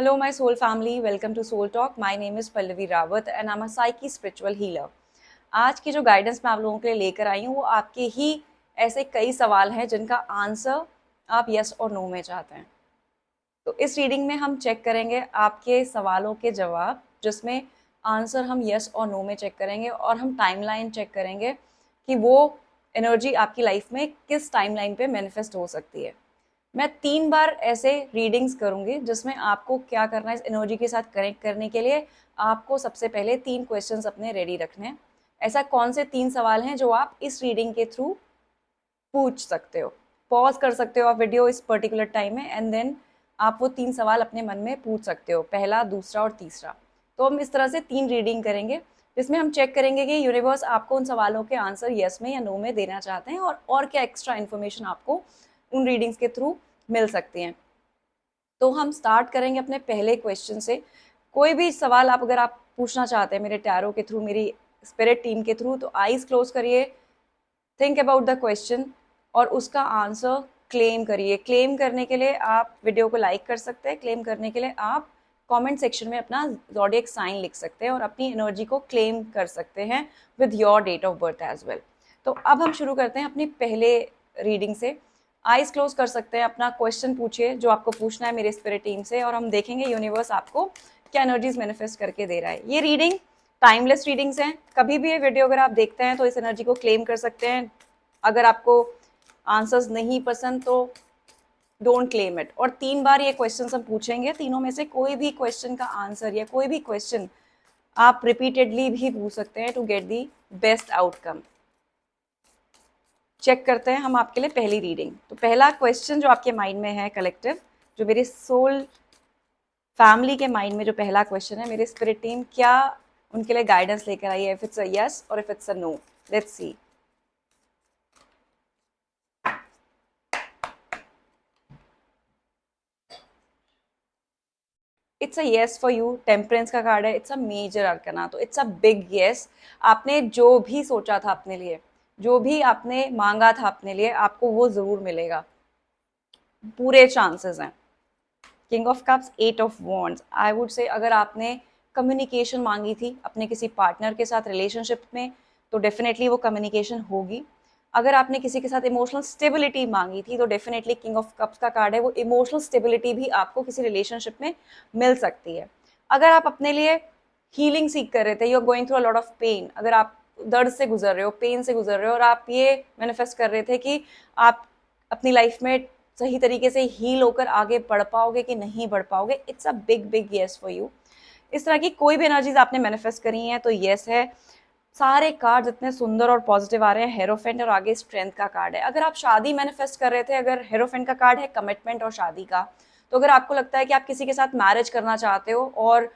Hello, my soul family. Welcome to Soul Talk. My name is Pallavi Rawat and I'm a Psyche spiritual healer. आज की जो guidance मैं आप लोगों के लिए लेकर आई हूँ वो आपके ही ऐसे कई सवाल हैं जिनका आंसर आप यस और नो में चाहते हैं। तो इस रीडिंग में हम चेक करेंगे आपके सवालों के जवाब, जिसमें आंसर हम यस और नो में चेक करेंगे और हम टाइमलाइन चेक करेंगे कि वो एनर्जी आपकी लाइफ में किस टाइमलाइन पे मैनिफेस्ट हो सकती है। मैं 3 बार ऐसे रीडिंग्स करूंगी जिसमें आपको क्या करना है, इस एनर्जी के साथ कनेक्ट करने के लिए आपको सबसे पहले 3 क्वेश्चंस अपने रेडी रखने हैं। ऐसा कौन से 3 सवाल हैं जो आप इस रीडिंग के थ्रू पूछ सकते हो। पॉज कर सकते हो आप वीडियो इस पर्टिकुलर टाइम में एंड देन आप वो 3 सवाल अपने मन में पूछ सकते हो, पहला, दूसरा और तीसरा। तो हम इस तरह से 3 रीडिंग करेंगे जिसमें हम चेक करेंगे कि यूनिवर्स आपको उन सवालों के आंसर यस में या नो में देना चाहते हैं और क्या एक्स्ट्रा इन्फॉर्मेशन आपको उन रीडिंग्स के थ्रू मिल सकती हैं। तो हम स्टार्ट करेंगे अपने पहले क्वेश्चन से। कोई भी सवाल अगर आप पूछना चाहते हैं मेरे टैरो के थ्रू, मेरी स्पिरिट टीम के थ्रू, तो आईज क्लोज करिए, थिंक अबाउट द क्वेश्चन और उसका आंसर क्लेम करिए। क्लेम करने के लिए आप वीडियो को लाइक कर सकते हैं। क्लेम करने के लिए आप कमेंट सेक्शन में अपना ज़ोडिएक साइन लिख सकते हैं और अपनी एनर्जी को क्लेम कर सकते हैं with your date of birth as well. तो अब हम शुरू करते हैं अपनी पहले रीडिंग से। आईज क्लोज कर सकते हैं, अपना क्वेश्चन पूछिए जो आपको पूछना है मेरे स्पिरिट टीम से और हम देखेंगे यूनिवर्स आपको क्या एनर्जीज मैनिफेस्ट करके दे रहा है। ये रीडिंग टाइमलेस रीडिंग्स हैं, कभी भी ये वीडियो अगर आप देखते हैं तो इस एनर्जी को क्लेम कर सकते हैं। अगर आपको आंसर्स नहीं पसंद तो डोंट क्लेम इट। और 3 बार ये क्वेश्चन हम पूछेंगे, तीनों में से कोई भी क्वेश्चन का आंसर या कोई भी क्वेश्चन आप रिपीटेडली भी पूछ सकते हैं to get the best outcome. Check करते हैं हम आपके लिए पहली रीडिंग। तो पहला क्वेश्चन जो आपके माइंड में है कलेक्टिव, जो मेरी सोल फैमिली के माइंड में जो पहला क्वेश्चन है, मेरी स्पिरिट टीम क्या उनके लिए गाइडेंस लेकर आई है, इफ इट्स अ यस और if it's a no. Let's see. It's a yes for you. Temperance का कार्ड है, इट्स अ मेजर अरकना, तो इट्स अ बिग येस। आपने जो भी सोचा था अपने लिए, जो भी आपने मांगा था अपने लिए, आपको वो जरूर मिलेगा, पूरे चांसेस हैं। King of cups, 8 of wands. I would say अगर आपने कम्युनिकेशन मांगी थी अपने किसी पार्टनर के साथ रिलेशनशिप में तो डेफिनेटली वो कम्युनिकेशन होगी। अगर आपने किसी के साथ इमोशनल स्टेबिलिटी मांगी थी तो डेफिनेटली किंग ऑफ कप्स का कार्ड है, वो इमोशनल स्टेबिलिटी भी आपको किसी रिलेशनशिप में मिल सकती है। अगर आप अपने लिए हीलिंग सीख कर रहे थे, you are going through a lot of pain, अगर आप दर्द से गुजर रहे हो, पेन से गुजर रहे हो और आप ये मैनिफेस्ट कर रहे थे कि आप अपनी लाइफ में सही तरीके से हील होकर आगे बढ़ पाओगे कि नहीं बढ़ पाओगे, it's a big big yes for you. इस तरह की कोई भी एनर्जीज आपने मैनिफेस्ट करी हैं तो येस है। सारे कार्ड इतने सुंदर और पॉजिटिव आ रहे हैं, हेरोफेंट और आगे स्ट्रेंथ का कार्ड है। अगर आप शादी मैनिफेस्ट कर रहे थे, अगर हेरोफेंट का कार्ड है कमिटमेंट और शादी का, तो अगर आपको लगता है कि आप किसी के साथ मैरिज करना चाहते हो और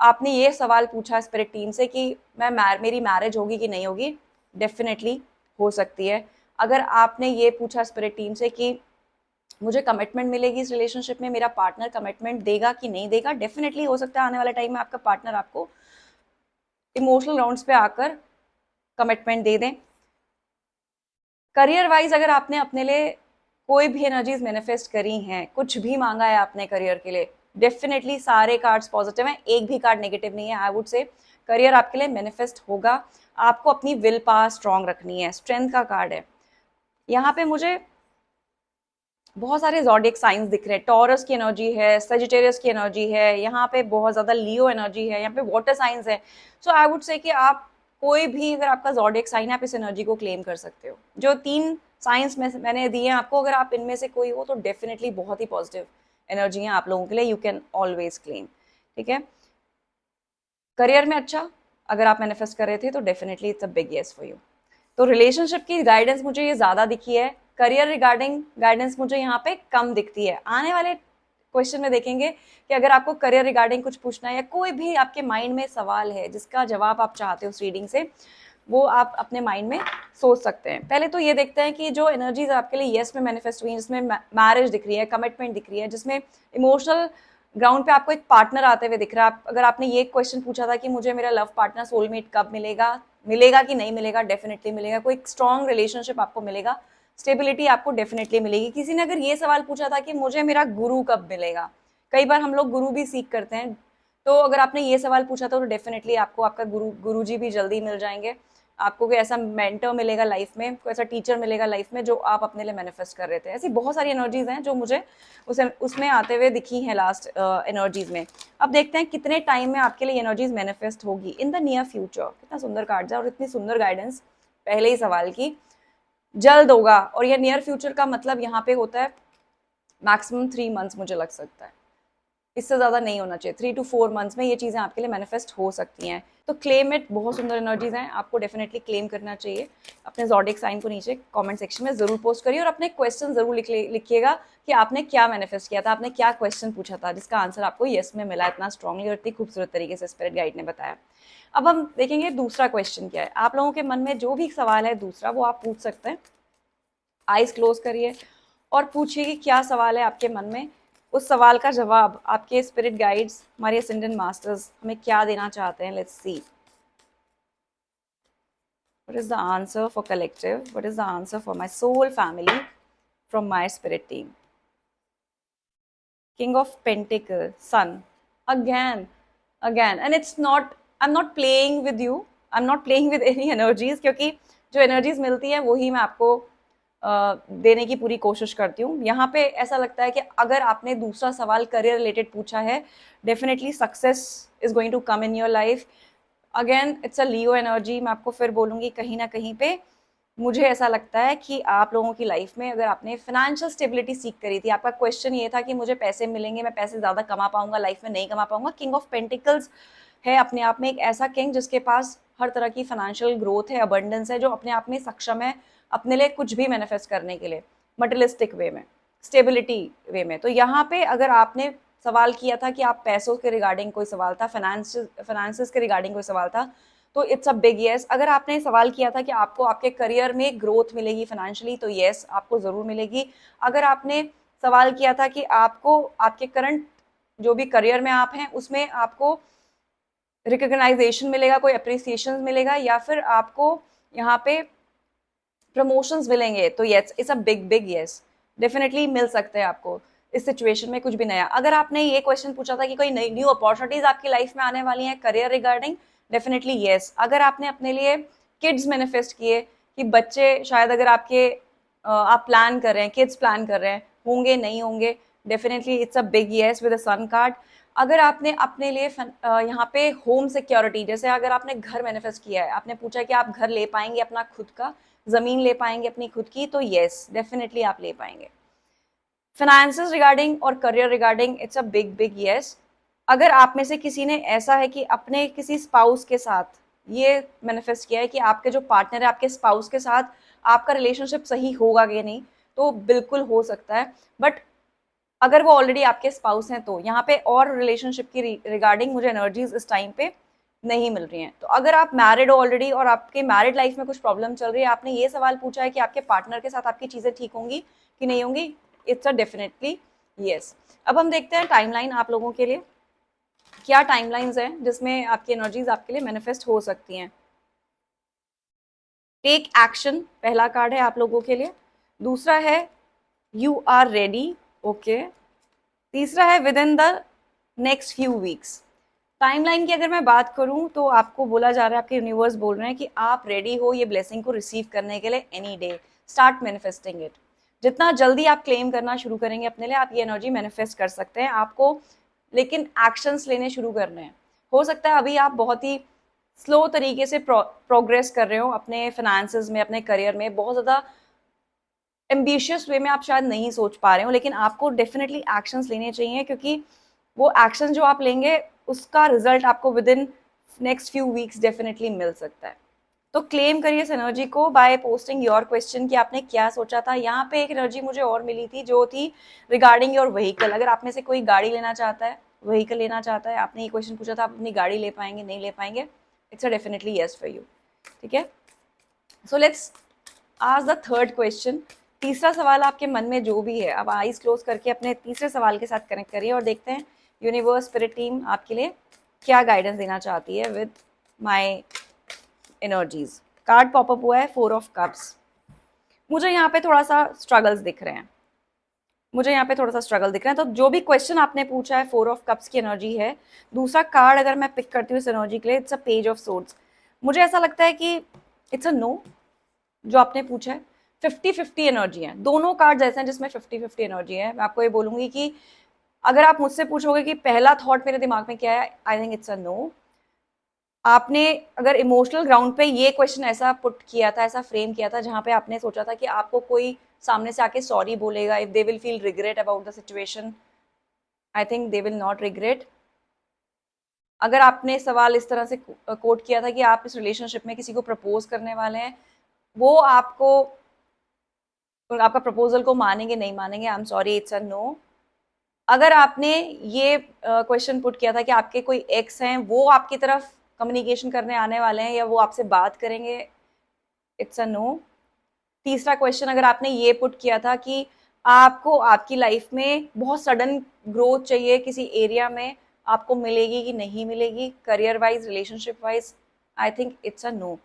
आपने ये सवाल पूछा स्पिरिट टीम से कि मेरी मैरिज होगी कि नहीं होगी, डेफिनेटली हो सकती है। अगर आपने ये पूछा स्पिरिट टीम से कि मुझे कमिटमेंट मिलेगी इस रिलेशनशिप में, मेरा पार्टनर कमिटमेंट देगा कि नहीं देगा, डेफिनेटली हो सकता है आने वाले टाइम में आपका पार्टनर आपको इमोशनल राउंड्स पे आकर कमिटमेंट दे दें। करियर वाइज अगर आपने अपने लिए कोई भी एनर्जीज मैनिफेस्ट करी हैं, कुछ भी मांगा है आपने करियर के लिए, डेफिनेटली सारे कार्ड्स पॉजिटिव हैं, एक भी कार्ड नेगेटिव नहीं है। आई वुड से करियर आपके लिए मैनिफेस्ट होगा। आपको अपनी विल पावर स्ट्रांग रखनी है। स्ट्रेंथ का कार्ड है, यहाँ पे मुझे बहुत सारे ज़ोडिएक साइंस दिख रहे हैं। टॉरस की एनर्जी है, सजिटेरियस की एनर्जी है, यहाँ पे बहुत ज़्यादा लियो एनर्जी है, यहाँ पे वाटर साइंस है। सो आई वुड से कि आप कोई भी अगर आपका ज़ोडिएक साइन है, आप इस एनर्जी को क्लेम कर सकते हो। जो 3 साइंस में मैंने दिए हैं आपको, अगर आप इनमें से कोई हो तो डेफिनेटली बहुत ही पॉजिटिव एनर्जी है आप लोगों के लिए। You can always claim. ठीक है, करियर में अच्छा अगर आप मैनिफेस्ट कर रहे थे तो definitely it's a big yes for you. तो रिलेशनशिप की गाइडेंस मुझे ये ज़्यादा दिखी है, करियर रिगार्डिंग गाइडेंस मुझे यहाँ पे कम दिखती है। आने वाले क्वेश्चन में देखेंगे कि अगर आपको करियर रिगार्डिंग कुछ पूछना है या कोई भी आपके माइंड में सवाल है जिसका जवाब आप चाहते हो उस रीडिंग से, वो आप अपने माइंड में सोच सकते हैं। पहले तो ये देखते हैं कि जो एनर्जीज आपके लिए येस में मैनिफेस्ट हुई हैं, जिसमें मैरिज दिख रही है, कमिटमेंट दिख रही है, जिसमें इमोशनल ग्राउंड पे आपको एक पार्टनर आते हुए दिख रहा है। अगर आपने ये क्वेश्चन पूछा था कि मुझे मेरा लव पार्टनर सोलमेट कब मिलेगा, मिलेगा कि नहीं मिलेगा, डेफिनेटली मिलेगा। कोई स्ट्रॉन्ग रिलेशनशिप आपको मिलेगा, स्टेबिलिटी आपको डेफिनेटली मिलेगी। किसी ने अगर ये सवाल पूछा था कि मुझे मेरा गुरु कब मिलेगा, कई बार हम लोग गुरु भी सीख करते हैं, तो अगर आपने ये सवाल पूछा था तो डेफिनेटली आपको आपका गुरुजी भी जल्दी मिल जाएंगे। आपको कोई ऐसा मेंटर मिलेगा लाइफ में, कोई ऐसा टीचर मिलेगा लाइफ में जो आप अपने लिए मैनिफेस्ट कर रहे थे। ऐसी बहुत सारी एनर्जीज हैं जो मुझे उसमें आते हुए दिखी हैं लास्ट एनर्जीज में। अब देखते हैं कितने टाइम में आपके लिए एनर्जीज मैनिफेस्ट होगी इन द नियर फ्यूचर। कितना सुंदर कार्ड है और इतनी सुंदर गाइडेंस पहले ही सवाल की। जल्द होगा, और ये नियर फ्यूचर का मतलब यहाँ पे होता है मैक्सिमम 3 मंथ्स, मुझे लग सकता है इससे ज़्यादा नहीं होना चाहिए। 3 to 4 मंथ्स में ये चीज़ें आपके लिए मैनिफेस्ट हो सकती हैं। तो क्लेम इट, बहुत सुंदर एनर्जीज हैं, आपको डेफिनेटली क्लेम करना चाहिए। अपने ज़ोडिएक साइन को नीचे कमेंट सेक्शन में ज़रूर पोस्ट करिए और अपने क्वेश्चन ज़रूर लिखिएगा कि आपने क्या मैनिफेस्ट किया था, आपने क्या क्वेश्चन पूछा था जिसका आंसर आपको येस में मिला इतना स्ट्रांगली और इतनी खूबसूरत तरीके से स्पिरिट गाइड ने बताया। अब हम देखेंगे दूसरा क्वेश्चन क्या है। आप लोगों के मन में जो भी सवाल है दूसरा, वो आप पूछ सकते हैं। आईज क्लोज करिए और पूछिए कि क्या सवाल है आपके मन में। उस सवाल का जवाब आपके स्पिरिट गाइड्स, हमारे असेंडेंट मास्टर्स हमें क्या देना चाहते हैं। Let's see what is the answer for collective, what is the answer for my soul family from my spirit team. King of Pentacles, Sun, again, and it's not, I'm not playing with you, I'm not playing with any energies, क्योंकि जो energies मिलती है वही मैं आपको देने की पूरी कोशिश करती हूँ। यहाँ पे ऐसा लगता है कि अगर आपने दूसरा सवाल करियर रिलेटेड पूछा है, definitely success is going to come in your life. Again it's a Leo energy, मैं आपको फिर बोलूँगी कहीं ना कहीं पे मुझे ऐसा लगता है कि आप लोगों की लाइफ में अगर आपने फाइनेंशियल स्टेबिलिटी सीख करी थी, आपका क्वेश्चन ये था कि मुझे पैसे मिलेंगे, मैं पैसे ज़्यादा कमा पाऊंगा, लाइफ में नहीं कमा पाऊंगा। किंग ऑफ पेंटिकल्स है अपने आप में एक ऐसा किंग जिसके पास हर तरह की फाइनेंशियल ग्रोथ है, अबंडेंस है, जो अपने आप में सक्षम है अपने लिए कुछ भी मैनिफेस्ट करने के लिए मटेरियलिस्टिक वे में, स्टेबिलिटी वे में। तो यहाँ पे अगर आपने सवाल किया था कि आप पैसों के रिगार्डिंग कोई सवाल था, फाइनेंसिस के रिगार्डिंग कोई सवाल था, तो इट्स अ बिग येस। अगर आपने सवाल किया था कि आपको आपके करियर में ग्रोथ मिलेगी फाइनेंशियली, तो येस आपको ज़रूर मिलेगी। अगर आपने सवाल किया था कि आपको आपके करंट जो भी करियर में आप हैं उसमें आपको रिकग्नाइजेशन मिलेगा, कोई अप्रिसिएशन मिलेगा, या फिर आपको यहाँ पे प्रमोशंस मिलेंगे, तो yes it's a big big yes, definitely मिल सकते हैं आपको इस सिचुएशन में कुछ भी नया। अगर आपने ये क्वेश्चन पूछा था कि कोई नई न्यू अपॉर्चुनिटीज आपकी लाइफ में आने वाली हैं करियर रिगार्डिंग, डेफिनेटली येस। अगर आपने अपने लिए किड्स मैनिफेस्ट किए कि बच्चे शायद अगर आपके आप प्लान कर रहे हैं, किड्स प्लान कर रहे हैं, होंगे नहीं होंगे, definitely it's a big yes with a sun card. अगर आपने अपने लिए यहाँ पे होम सिक्योरिटी, जैसे अगर आपने घर मैनिफेस्ट किया है, आपने पूछा कि आप घर ले पाएंगे अपना खुद का, जमीन ले पाएंगे अपनी खुद की, तो येस डेफिनेटली आप ले पाएंगे। फाइनेंसेस रिगार्डिंग और career regarding it's a big big yes. अगर आप में से किसी ने ऐसा है कि अपने किसी स्पाउस के साथ ये मैनिफेस्ट किया है कि आपके जो पार्टनर है आपके स्पाउस के साथ आपका रिलेशनशिप सही होगा कि नहीं, तो बिल्कुल हो सकता है। बट अगर वो ऑलरेडी आपके स्पाउस हैं तो यहाँ पे और रिलेशनशिप की रिगार्डिंग मुझे एनर्जीज इस टाइम पे नहीं मिल रही हैं। तो अगर आप मैरिड हो ऑलरेडी और आपके मैरिड लाइफ में कुछ प्रॉब्लम चल रही है, आपने ये सवाल पूछा है कि आपके पार्टनर के साथ आपकी चीज़ें ठीक होंगी कि नहीं होंगी, इट्स अ डेफिनेटली येस। अब हम देखते हैं टाइमलाइन आप लोगों के लिए क्या टाइमलाइंस हैं जिसमें आपकी एनर्जीज आपके लिए मैनिफेस्ट हो सकती हैं। टेक एक्शन पहला कार्ड है आप लोगों के लिए। दूसरा है यू आर रेडी, ओके। तीसरा है with in the next few weeks. Timeline की अगर मैं बात करूं तो आपको बोला जा रहा है, आपके यूनिवर्स बोल रहे हैं कि आप रेडी हो ये ब्लेसिंग को रिसीव करने के लिए any day. Start manifesting it. जितना जल्दी आप क्लेम करना शुरू करेंगे अपने लिए, आप ये एनर्जी मैनिफेस्ट कर सकते हैं। आपको लेकिन एक्शंस लेने शुरू करने हैं। हो सकता है अभी आप बहुत ही स्लो तरीके से प्रोग्रेस कर रहे हो अपने फाइनेंसेस में, अपने करियर में, बहुत ज़्यादा एम्बिशियस वे में आप शायद नहीं सोच पा रहे हो, लेकिन आपको डेफिनेटली एक्शंस लेने चाहिए, क्योंकि वो एक्शन जो आप लेंगे उसका रिजल्ट आपको within next few weeks definitely मिल सकता है। तो क्लेम करिए इस एनर्जी को बाय पोस्टिंग योर क्वेश्चन कि आपने क्या सोचा था। यहाँ पे एक एनर्जी मुझे और मिली थी जो थी रिगार्डिंग योर व्हीकल। अगर आप में से कोई गाड़ी लेना चाहता है, व्हीकल लेना चाहता है, आपने ये क्वेश्चन पूछा था आप अपनी गाड़ी ले पाएंगे नहीं ले पाएंगे, it's a definitely yes for you. ठीक है, सो लेट्स आज द थर्ड क्वेश्चन। तीसरा सवाल आपके मन में जो भी है, अब आईज क्लोज करके अपने तीसरे सवाल के साथ कनेक्ट करिए और देखते हैं यूनिवर्स स्पिरिट टीम आपके लिए क्या गाइडेंस देना चाहती है with my energies. Card popup हुआ है 4 ऑफ कप्स। मुझे यहाँ पे थोड़ा सा स्ट्रगल्स दिख रहे हैं, मुझे यहाँ पे थोड़ा सा स्ट्रगल दिख रहा है। तो जो भी क्वेश्चन आपने पूछा है, 4 ऑफ कप्स की एनर्जी है। दूसरा कार्ड अगर मैं पिक करती हूँ इस एनर्जी के लिए, it's a page of swords. मुझे ऐसा लगता है कि इट्स अ नो जो आपने पूछा है। 50-50 एनर्जी है, दोनों कार्ड ऐसे हैं जिसमें 50-50 एनर्जी है। मैं आपको ये बोलूंगी कि अगर आप मुझसे पूछोगे कि पहला थॉट मेरे दिमाग में क्या है, I think it's a no. आपने अगर इमोशनल ग्राउंड पे ये क्वेश्चन ऐसा पुट किया था, ऐसा फ्रेम किया था, जहां पे आपने सोचा था कि आपको कोई सामने से आके सॉरी बोलेगा, if they will feel regret about the situation, I think they will not regret. अगर आपने सवाल इस तरह से कोट किया था कि आप इस रिलेशनशिप में किसी को प्रपोज करने वाले हैं, वो आपको, आपका प्रपोजल को मानेंगे नहीं मानेंगे, I am sorry, it's a no. अगर आपने ये क्वेश्चन पुट किया था कि आपके कोई एक्स हैं, वो आपकी तरफ कम्युनिकेशन करने आने वाले हैं या वो आपसे बात करेंगे, इट्स अ नो। तीसरा क्वेश्चन अगर आपने ये पुट किया था कि आपको आपकी लाइफ में बहुत सडन ग्रोथ चाहिए किसी एरिया में, आपको मिलेगी कि नहीं मिलेगी, career wise, relationship wise, I think it's a no.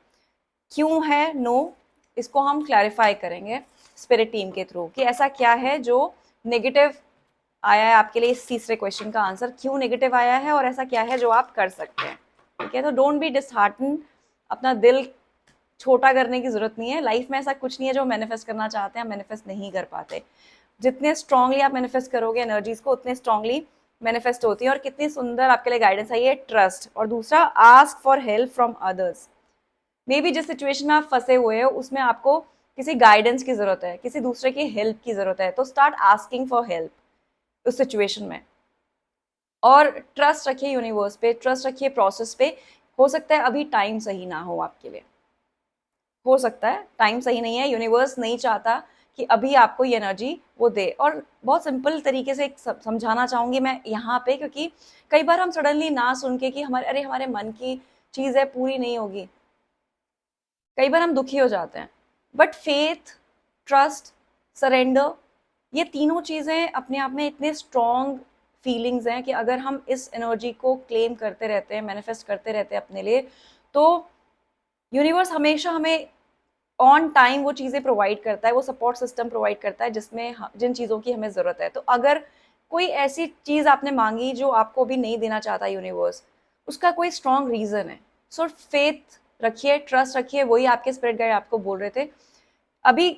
क्यों है नो, इसको हम क्लैरिफाई करेंगे स्पिरिट टीम के थ्रू कि ऐसा क्या है जो नेगेटिव आया है आपके लिए। इस तीसरे क्वेश्चन का आंसर क्यों नेगेटिव आया है और ऐसा क्या है जो आप कर सकते हैं। ठीक है, तो डोंट बी डिसहार्टन, अपना दिल छोटा करने की जरूरत नहीं है। लाइफ में ऐसा कुछ नहीं है जो मैनिफेस्ट करना चाहते हैं मैनिफेस्ट नहीं कर पाते। जितने स्ट्रांगली आप मैनिफेस्ट करोगे एनर्जीज को, उतने स्ट्रांगली मैनिफेस्ट होती है। और कितनी सुंदर आपके लिए गाइडेंस आई है, ट्रस्ट। और दूसरा, ask for help from others. May be जिस सिचुएशन में आप फंसे हुए हो उसमें आपको किसी गाइडेंस की जरूरत है, किसी दूसरे की हेल्प की जरूरत है, तो स्टार्ट आस्किंग फॉर हेल्प उस सिचुएशन में। और ट्रस्ट रखिए यूनिवर्स पे, ट्रस्ट रखिए प्रोसेस पे। हो सकता है अभी टाइम सही ना हो आपके लिए, हो सकता है टाइम सही नहीं है, यूनिवर्स नहीं चाहता कि अभी आपको ये एनर्जी वो दे। और बहुत सिंपल तरीके से समझाना चाहूंगी मैं यहाँ पे, क्योंकि कई बार हम सडनली ना सुन के कि हमारे, अरे हमारे मन की चीज है पूरी नहीं होगी, कई बार हम दुखी हो जाते हैं। बट फेथ, ट्रस्ट, सरेंडर, ये तीनों चीज़ें अपने आप में इतने स्ट्रॉन्ग फीलिंग्स हैं कि अगर हम इस एनर्जी को क्लेम करते रहते हैं, मैनिफेस्ट करते रहते हैं अपने लिए, तो यूनिवर्स हमेशा हमें ऑन टाइम वो चीज़ें प्रोवाइड करता है, वो सपोर्ट सिस्टम प्रोवाइड करता है जिसमें जिन चीज़ों की हमें ज़रूरत है। तो अगर कोई ऐसी चीज़ आपने मांगी जो आपको अभी नहीं देना चाहता यूनिवर्स, उसका कोई स्ट्रॉन्ग रीज़न है। सो फेथ रखिए, ट्रस्ट रखिए, वही आपके स्पिरिट गाइड आपको बोल रहे थे। अभी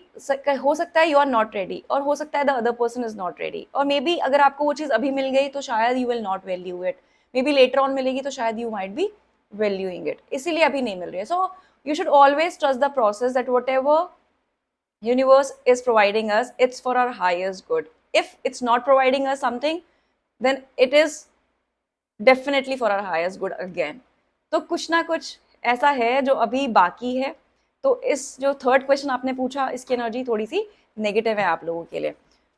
हो सकता है यू आर नॉट रेडी, और हो सकता है the other person is not ready, और मे बी अगर आपको वो चीज़ अभी मिल गई तो शायद you will not value it, may be later on मिलेगी तो शायद you might be valuing it, इसीलिए अभी नहीं मिल रही है। सो you should always trust the process that whatever universe is providing us, it's for our highest good. If it's not providing us something, then it is definitely for our highest good again. तो कुछ ना कुछ ऐसा है जो अभी बाकी है। तो इस जो थर्ड क्वेश्चन आपने पूछा, इसकी एनर्जी थोड़ी सी नेगेटिव है आप लोगों के लिए।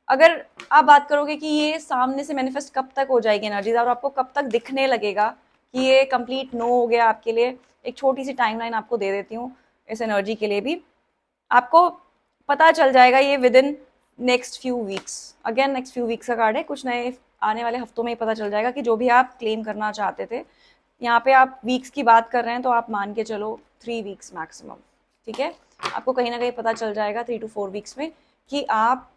अगर आप बात करोगे कि ये सामने से मैनिफेस्ट कब तक हो जाएगी एनर्जीज और आपको कब तक दिखने लगेगा कि ये कंप्लीट नो हो गया आपके लिए, एक छोटी सी टाइमलाइन आपको दे देती हूँ इस एनर्जी के लिए भी। आपको पता चल जाएगा ये with in next few weeks. Again next few weeks का कार्ड है, कुछ नए आने वाले हफ्तों में ही पता चल जाएगा कि जो भी आप क्लेम करना चाहते थे, यहाँ पे आप वीक्स की बात कर रहे हैं तो आप मान के चलो 3 वीक्स मैक्सिमम। ठीक है, आपको कहीं ना कहीं पता चल जाएगा 3 to 4 वीक्स में कि आप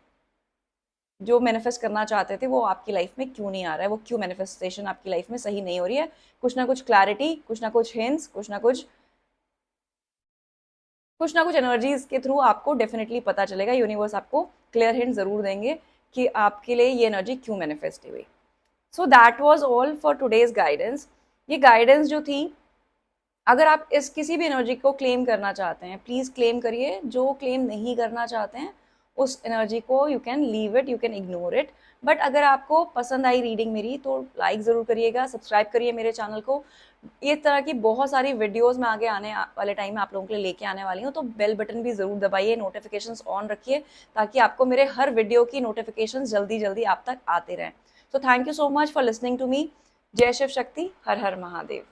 जो मैनिफेस्ट करना चाहते थे वो आपकी लाइफ में क्यों नहीं आ रहा है, वो क्यों मैनिफेस्टेशन आपकी लाइफ में सही नहीं हो रही है। कुछ ना कुछ क्लैरिटी, कुछ ना कुछ हिंट्स, कुछ ना कुछ एनर्जीज के थ्रू आपको डेफिनेटली पता चलेगा। यूनिवर्स आपको क्लियर हिंट जरूर देंगे कि आपके लिए ये एनर्जी क्यों मैनिफेस्ट हुई। So that was all for today's guidance. ये गाइडेंस जो थी, अगर आप इस किसी भी एनर्जी को क्लेम करना चाहते हैं प्लीज क्लेम करिए। जो क्लेम नहीं करना चाहते हैं उस एनर्जी को you can leave it, you can ignore it. But अगर आपको पसंद आई रीडिंग मेरी तो लाइक ज़रूर करिएगा, सब्सक्राइब करिए मेरे चैनल को। ये तरह की बहुत सारी वीडियोस में आगे आने वाले टाइम में आप लोगों के लिए लेके आने वाली हूँ, तो बेल बटन भी ज़रूर दबाइए, नोटिफिकेशंस ऑन रखिए ताकि आपको मेरे हर वीडियो की नोटिफिकेशंस जल्दी जल्दी आप तक आते रहें। So thank you so much for listening to me. जय शिव शक्ति, हर हर महादेव।